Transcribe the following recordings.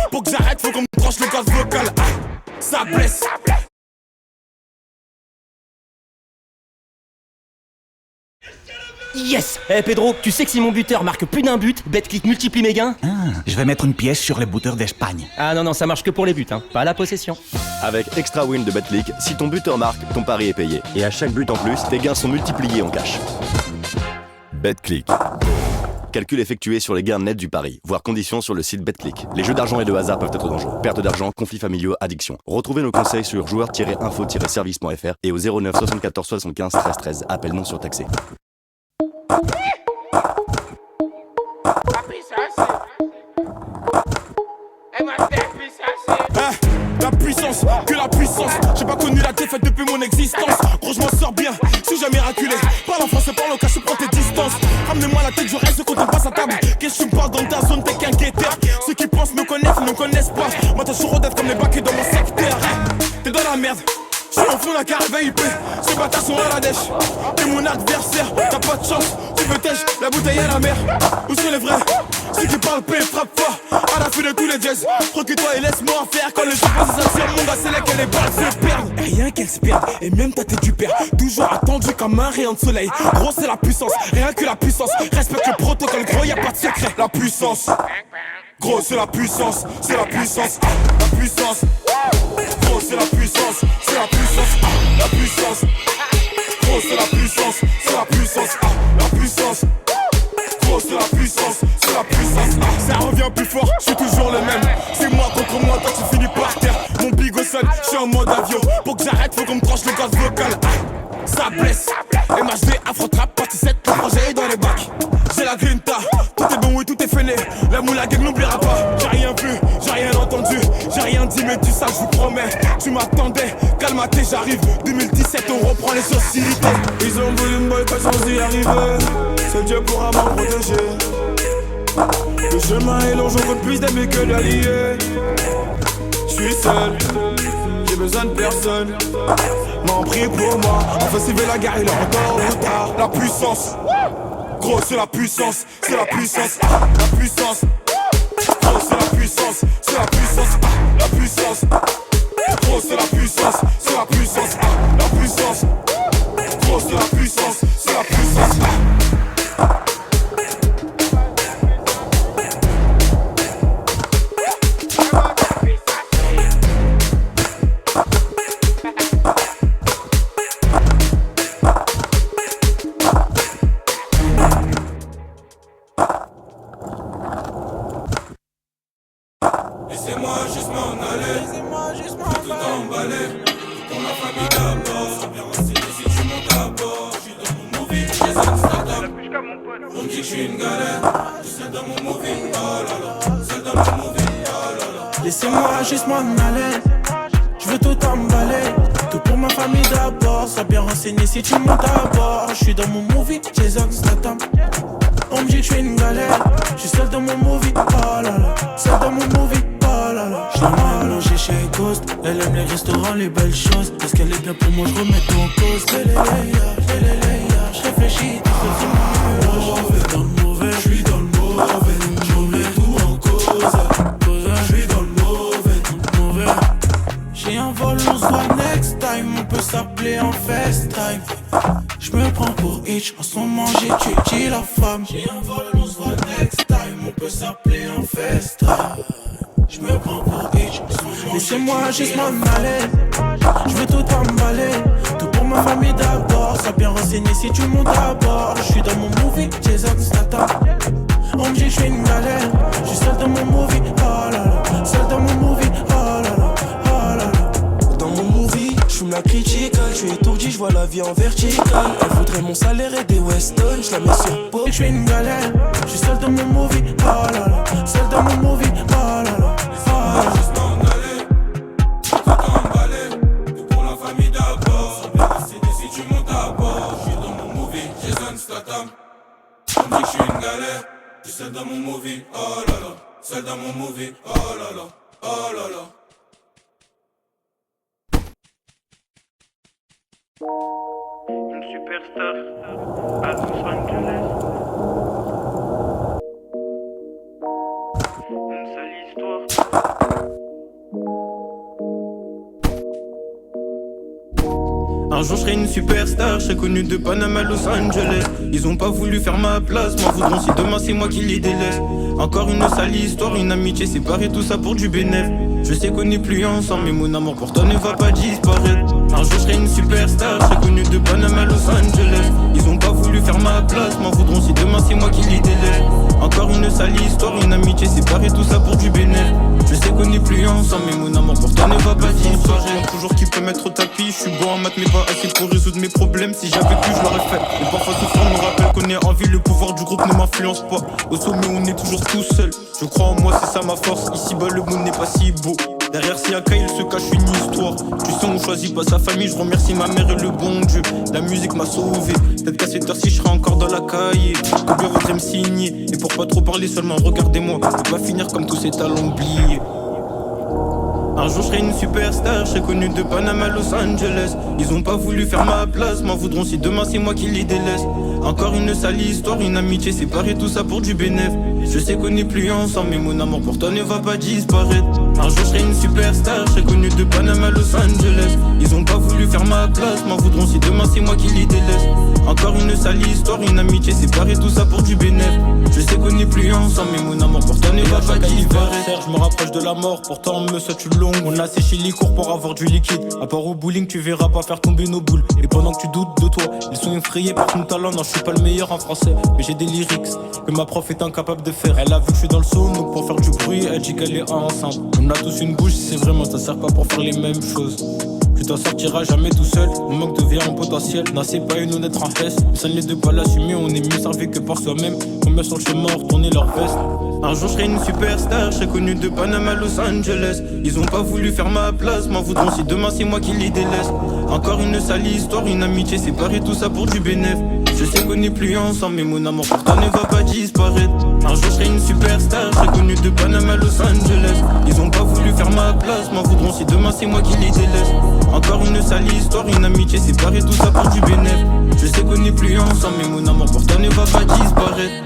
Pour que j'arrête, faut qu'on me tranche le gaz vocal. Ah, ça blesse. Yes. Pedro, tu sais que si mon buteur marque plus d'un but, Betclic multiplie mes gains. Je vais mettre une pièce sur les buteurs d'Espagne. Ah non, ça marche que pour les buts, hein, pas la possession. Avec Extra Win de Betclic, si ton buteur marque, ton pari est payé. Et à chaque but en plus, tes gains sont multipliés en cash. Betclic. Calcul effectué sur les gains nets du pari. Voir conditions sur le site Betclic. Les jeux d'argent et de hasard peuvent être dangereux. Perte d'argent, conflits familiaux, addiction. Retrouvez nos conseils sur joueurs-info-service.fr et au 09 74 75 13 13. Appel non surtaxé. La puissance, que la puissance. J'ai pas connu la défaite depuis mon existence. Gros, je m'en sors bien, si j'ai miraculé. Parle en français, parle au cas, je prends tes distances. Ramenez-moi la tête, je reste quand on passe à table. Qu'est-ce que tu me parles dans ta zone, t'es qu'un guetteur. Ceux qui pensent me connaissent, ne me connaissent pas. Moi, t'as toujours d'être comme les baquets dans mon secteur. T'es dans la merde. Je suis au fond d'un carré VIP, ces bâtards sont à la dèche. T'es mon adversaire, t'as pas de chance. Tu veux tèche, la bouteille à la mer. Où sont les vrais? Ceux qui parlent paix, frappe fort. À la fin de tous les jazz. Recule-toi et laisse-moi faire. Quand les choses s'attirent, mon gars, c'est là que les balles se perdent. Et rien qu'elles se perdent, et même ta tête du père. Toujours attendu comme un rayon de soleil. Gros, c'est la puissance, rien que la puissance. Respecte le protocole, gros, y'a pas de secret. La puissance. Gros, c'est la puissance, c'est la puissance, la puissance. Gros, c'est la puissance, c'est la puissance, la puissance. Gros, c'est la puissance, c'est la puissance, la puissance. Gros, c'est la puissance, c'est la puissance. Ça revient plus fort, je suis toujours le même. C'est moi contre moi, toi tu finis par terre. Mon bigot sonne, je suis en mode avion. Pour que j'arrête, faut qu'on me tranche le gaz vocal. Ça blesse. MHD, Afro-Trap, partie 7, le projet est dans les bacs. J'ai la grinta, tout est bon, oui, tout est fêlé. La moula gang n'oubliera pas. J'ai rien vu, j'ai rien entendu, j'ai rien dit, mais tu sais, je vous promets. Tu m'attendais, calme-toi, j'arrive. 2017, on reprend les sociétés. Ils ont voulu me boycotter sans y arriver. Seul Dieu pourra m'en protéger. Le chemin est long, j'en veux plus d'amis que d'alliés. Je suis seul, j'ai besoin de personne. M'en prie pour moi, offensive la guerre, il est encore en retard. La puissance. Gros, c'est la puissance, c'est la puissance, la puissance. Gros, c'est la puissance, c'est la puissance, la puissance. Gros, c'est la puissance, c'est la puissance, la puissance. Gros, c'est la puissance, c'est la puissance. Laissez-moi juste m'en aller, je peux tout emballer. Pour ma famille d'abord, sois bien renseigné si tu montes à bord. Je suis dans mon movie, j'ai un start-up. On me dit que je suis une galère, je suis dans mon movie, oh là là. Seul dans mon movie, oh là là. Laissez-moi juste m'en aller, je veux tout emballer. Tout pour ma famille d'abord, sois bien renseigné si tu montes à bord. Je suis dans mon movie, Jason Statham. On me dit que je suis une galère, je suis seul dans mon movie, oh là là. Seul dans mon movie, oh là là. Je l'emmène manger chez Ghost, elle aime les restaurants, les belles choses. Parce qu'elle est bien pour moi, je remets tout en cause. Je réfléchis, tout ce film. Dans le mauvais, je suis dans le mauvais. Je remets tout en cause. Je suis dans le mauvais. J'ai un vol, on se voit next time. On peut s'appeler en FaceTime. Je me prends pour Hitch, en ce moment j'étudie la femme. J'ai un vol, on se voit next time. On peut s'appeler en FaceTime. Je me prends pour Hitch, laissez-moi juste m'en aller. Je veux tout emballer, tout pour ma famille d'abord. Sois bien renseigné si tu montes à bord. Je suis dans mon movie, Jason Statham. On me dit que je suis une galère, je suis seul dans mon movie, oh là là. Seul dans mon movie, oh là là, oh là là. Dans mon movie, je fume la critique. Je suis étourdi, je vois la vie en verticale. Elle voudrait mon salaire et des Weston, je la mets sur pause. Je suis une galère, je suis seul dans mon movie, oh là là. Seul dans mon movie, oh là là. Laissez-moi juste m'en aller, je peux tout emballer. Tout pour la famille d'abord, sois bien renseigné si tu montes à bord. Je suis dans mon movie, Jason Statham. On me dit que je suis une galère, je suis seul dans mon movie, oh là là. Seul dans mon movie, oh là là, oh là là. Une superstar à Los Angeles. Une seule histoire. Un jour je serai une superstar, je serai connu de Panama à Los Angeles. Ils ont pas voulu faire ma place, m'en voudront si demain c'est moi qui les délaisse. Encore une sale histoire, une amitié séparée, tout ça pour du bénéf. Je sais qu'on n'est plus ensemble, mais mon amour pour toi ne va pas disparaître. Un jour je serai une superstar, je serai connu de Panama à Los Angeles. Ils ont pas voulu faire ma place, m'en voudront si demain c'est moi qui les délaisse. Encore une sale histoire, une amitié séparée, tout ça pour du bénéf. Je sais qu'on n'est plus ensemble, mais mon amour pour toi ne va pas disparaître. J'ai toujours qui peut mettre au tapis, je suis bon en maths mais pas assez pour résoudre mes problèmes. Si j'avais pu je l'aurais fait, mais parfois ce soir me rappelle qu'on est en vie. Le pouvoir du groupe ne m'influence pas, au sommet on est toujours tout seul. Je crois en moi, c'est ça ma force, ici bas le monde n'est pas si beau. Derrière Siaka il se cache une histoire. Tu sais on choisit pas sa famille, je remercie ma mère et le bon Dieu. La musique m'a sauvé, peut-être qu'à cette heure-ci je serai encore dans la cahier. Combien voudrait me signer, et pour pas trop parler seulement regardez-moi. Je vais pas finir comme tous ces talents oubliés. Un jour je serai une superstar, je serai connu de Panama à Los Angeles. Ils ont pas voulu faire ma place, m'en voudront si demain c'est moi qui les délaisse. Encore une sale histoire, une amitié séparée, tout ça pour du bénéf. Je sais qu'on n'est plus ensemble, mais mon amour pour toi ne va pas disparaître. Un jour je serai une superstar, je serai connu de Panama à Los Angeles. Ils ont pas voulu faire ma place, m'en voudront si demain c'est moi qui les délaisse. Encore une sale histoire, une amitié séparée, tout ça pour du bénéf. Je sais qu'on n'est plus ensemble, mais mon amour pour toi ne va pas disparaître. Je me rapproche de la mort, pourtant on me souhaite une longue. On a séché les cours pour avoir du liquide. À part au bowling, tu verras pas faire tomber nos boules. Et pendant que tu doutes de toi, ils sont effrayés par ton talent. Non, je suis pas le meilleur en français, mais j'ai des lyrics que ma prof est incapable de faire. Elle a vu que je suis dans le saut, donc pour faire du bruit, elle dit qu'elle est enceinte. On a tous une bouche, c'est vraiment, ça sert pas pour faire les mêmes choses. Tu t'en sortiras jamais tout seul, on manque de vie en potentiel. Non, c'est pas une honnête en fesse. Ça ne l'est de pas l'assumer, on est mieux servi que par soi-même. Combien sont le chemin retourner leur veste. Un jour je serai une superstar, je serai connu de Panama à Los Angeles. Ils ont pas voulu faire ma place, m'en voudront si demain c'est moi qui les délaisse. Encore une sale histoire, une amitié séparée, tout ça pour du bénéf. Je sais qu'on n'est plus ensemble, mais mon amour pour toi ne va pas disparaître. Un jour je serai une superstar, je serai connu de Panama à Los Angeles. Ils ont pas voulu faire ma place, m'en voudront si demain c'est moi qui les délaisse. Encore une sale histoire, une amitié séparée, tout ça pour du bénéf. Je sais qu'on n'est plus ensemble, mais mon amour pour toi ne va pas disparaître.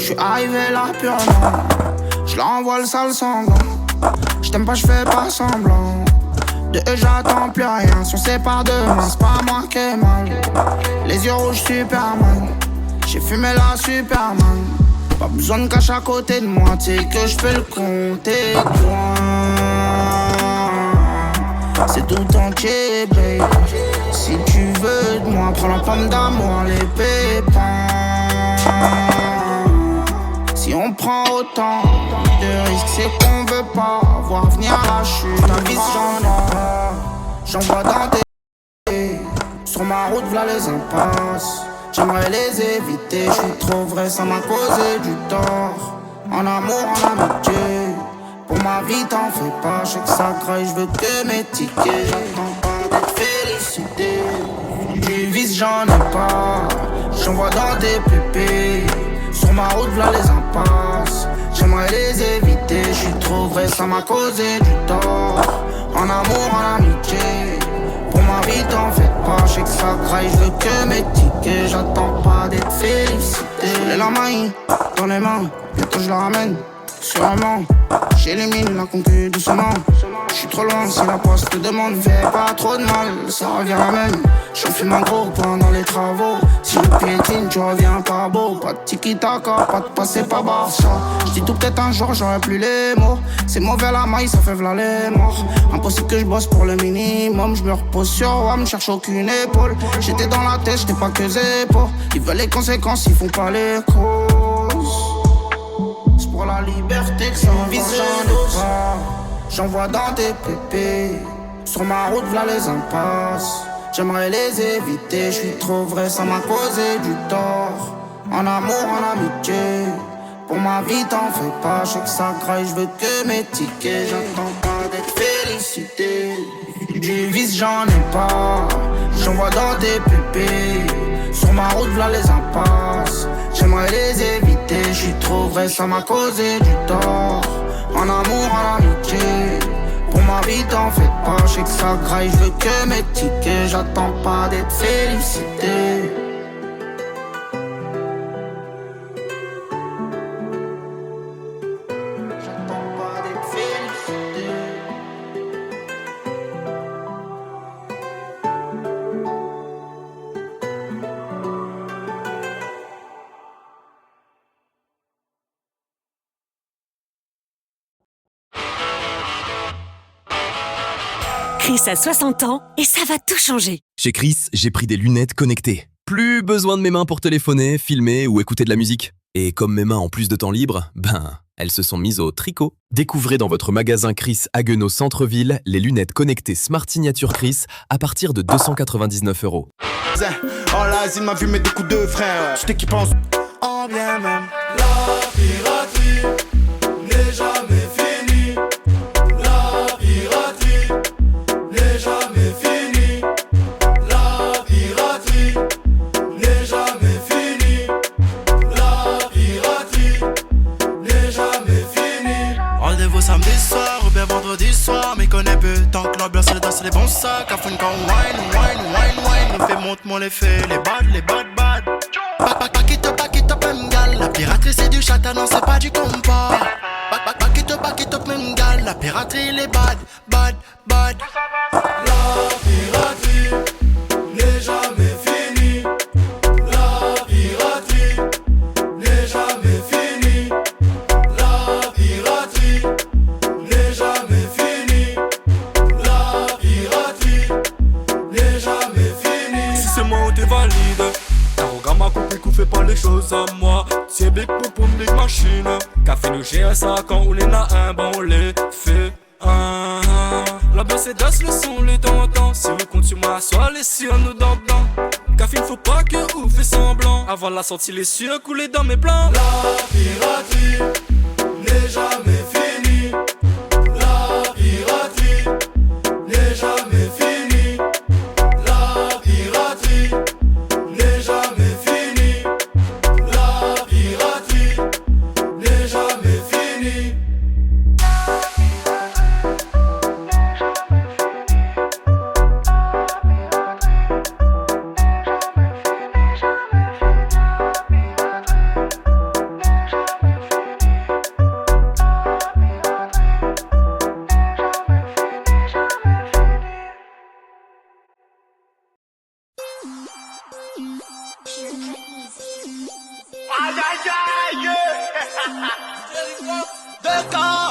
J'suis arrivé là purement, j'l'envoie le sale sanglant. J't'aime pas, j'fais pas semblant. De eux j'attends plus rien, si on sépare demain, c'est pas moi qui ai mal. Les yeux rouges Superman, j'ai fumé la Superman. Pas besoin de cacher à côté de moi, t'sais que j'fais le compter c'est tout entier, babe. Si tu veux de moi, prends la pomme d'amour, les pépins. Si on prend autant de risques, c'est qu'on veut pas voir venir la chute. Ta vie j'en vois dans tes. Sur ma route, v'là les impasses. J'aimerais les éviter, j'suis trop vrai, ça m'a causé du tort. En amour, en amitié. Pour ma vie, t'en fais pas, j'sais que ça craille, j'veux que mes tickets. J'attends pas d'être félicité. Du vice, j'en ai pas. J'en vois dans tes pépés. Sur ma route, v'là les impasses. J'aimerais les éviter, j'suis trop vrai, ça m'a causé du tort. En amour, en amitié. Pour ma vie, t'en fais pas, j'sais que ça craille, j'veux que mes tickets. J'attends pas d'être félicité. J'voulais la maille dans les mains, bientôt je la ramène. Sûrement, j'élimine la concu doucement. J'suis trop loin, si la poste te demande, fais pas trop de mal, ça revient à même. Je fume un gros pendant les travaux. Si je piétine, tu reviens pas beau. Pas de tiki-taka, pas de passer par Barça. J'dis tout peut-être un jour, j'aurai plus les mots. C'est mauvais la maille, ça fait v'là les morts. Impossible que je bosse pour le minimum. Je me repose sur WAM, cherche aucune épaule. J'étais dans la tête, j'étais pas que zépo. Ils veulent les conséquences, ils font pas les causes. C'est pour Sans vis, j'en ai pas. J'en vois dans tes pépés. Sur ma route, v'là les impasses. J'aimerais les éviter, je suis trop vrai, ça m'a causé du tort. En amour, en amitié. Pour ma vie, t'en fais pas, je sais que ça graille, je veux que mes tickets. J'attends pas d'être félicité. Du vice, j'en ai pas. J'en vois dans tes pépés. Sur ma route, v'là les impasses. J'aimerais les éviter, je suis trop vrai, ça m'a causé du tort. En amour, en amitié. Pour ma vie, t'en fais pas, je sais que ça graille, je veux que mes tickets. J'attends pas d'être félicité. J'attends pas d'être félicité. Chris a 60 ans et ça va tout changer. Chez Chris, j'ai pris des lunettes connectées. Plus besoin de mes mains pour téléphoner, filmer ou écouter de la musique. Et comme mes mains ont plus de temps libre, elles se sont mises au tricot. Découvrez dans votre magasin Chris Haguenau Centre-Ville les lunettes connectées Smart Signature Chris à partir de 299 €. Oh là, il m'a vu mettre des coups de frère. Tu t'es qui pense en bien même. La piraterie n'est jamais finie. La piraterie n'est jamais finie. La piraterie n'est jamais finie. La piraterie n'est jamais finie. Rendez-vous samedi soir ou bien vendredi soir. Mais connais peu tant que la c'est dans les bons sacs. Afin qu'on wine. Me fait monte-moi les faits, les bad. Back it up, même gal. La piraterie c'est du chata, non c'est pas du compas. Back it up, même gal. La piraterie les bad. La piraterie n'est jamais finie. La piraterie n'est jamais finie. La piraterie n'est jamais finie. La piraterie n'est jamais finie. Si c'est moi ou t'es valide. Taroga m'a compris qu'on fait pas les choses à moi. C'est big poum big machine. Café nous gère ça quand on est a un bon on les fait. La baisse c'est das le son les dents. Si vous comptez sur moi, soit les siens nous dedans. Café il faut pas que vous fait semblant. Avant la sortie les cieux couler dans mes plans. La piraterie n'est jamais finie. La piraterie n'est jamais finie. La piraterie n'est jamais finie. La piraterie n'est jamais finie. De corps